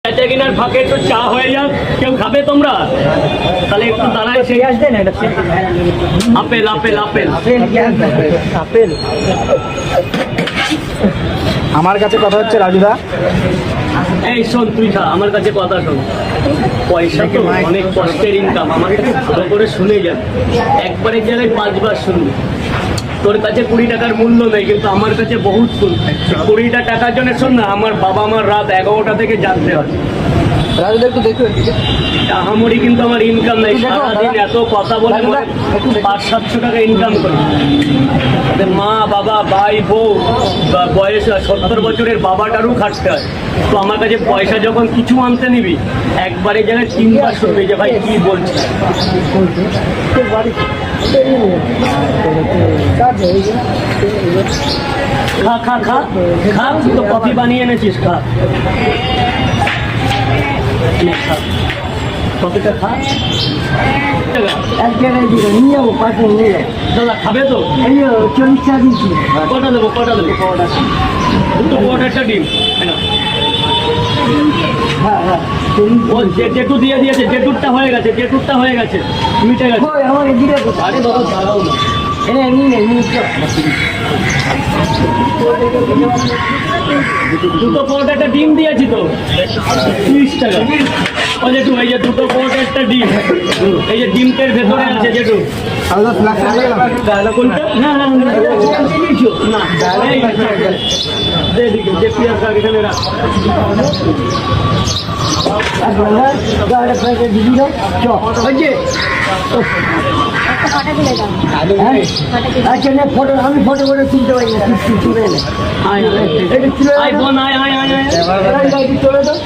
কিনার ফাঁকে একটু চা হয়ে যাক, কেউ খাবে তোমরা? তাহলে একটু দাঁড়ায় সেই আসবেন। Apple apple apple apple. আমার কাছে কথা হচ্ছে রাজুদা, এই শোন, তুই খা, আমার কাছে কথা শোন। পয়সা তো অনেক কষ্টের ইনকাম, আমার কাছে ভালো করে শুনে যাবে। একবারের জায়গায় 5 বার শুনবি। তোর কাছে 20 টাকার মূল্য নেই, কিন্তু আমার কাছে বহুত শুন। 20টা টাকার জন্য শোন না, আমার বাবা আমার রাত 11টা থেকে জানতে হয়। রাজুদা একটু দেখো। আহামরি কিন্তু আমার ইনকাম নাই, সারাদিন এত কথা বলে 500-700 টাকা ইনকাম করি। মা বাবা ভাই বউ বয়স 70 বছরের বাবাটারও খাটতে হয়। তো আমার কাছে পয়সা যখন কিছু আনতে নিবি, একবারে যেন 3 বার শুনবি যে ভাই কি বলছিস। খা খা খা খা, তুই তো কফি বানিয়ে এনেছিস, খা। কফিটা খা। এক জায়গায় দিকে নিয়ে যাবো, পাশে নিয়ে যাবো। দাদা খাবে তো? এই 40 টাকা দিচ্ছি। কটা দেবো? দুটো পরোটা, একটা ডিম। হ্যাঁ হ্যাঁ, ও জেঠু দিয়ে দিয়েছে, জেঠুরটা হয়ে গেছে, মিটে গেছে। আমার এদিকে আরে বাবা দাঁড়াও না, এনে নিয়ে দুটো পরোটা একটা ডিম দিয়েছি তো, 30 টাকা। ও জেঠু, এই যে দুটো পরোটা একটা ডিম, এই যে ডিমটার ভেতরে আছে জেঠু। কোনটা? না না না, এই দে দিকে, যে পেঁয়াজ রাখ, এখানে রাখ। দিদি দাও আচ্ছা না, ফটো আমি ফটো করে তুলতে পারি না, তুলে এনে আয় আয় বোন, আয় আয় আয় আয়। চলে দাও।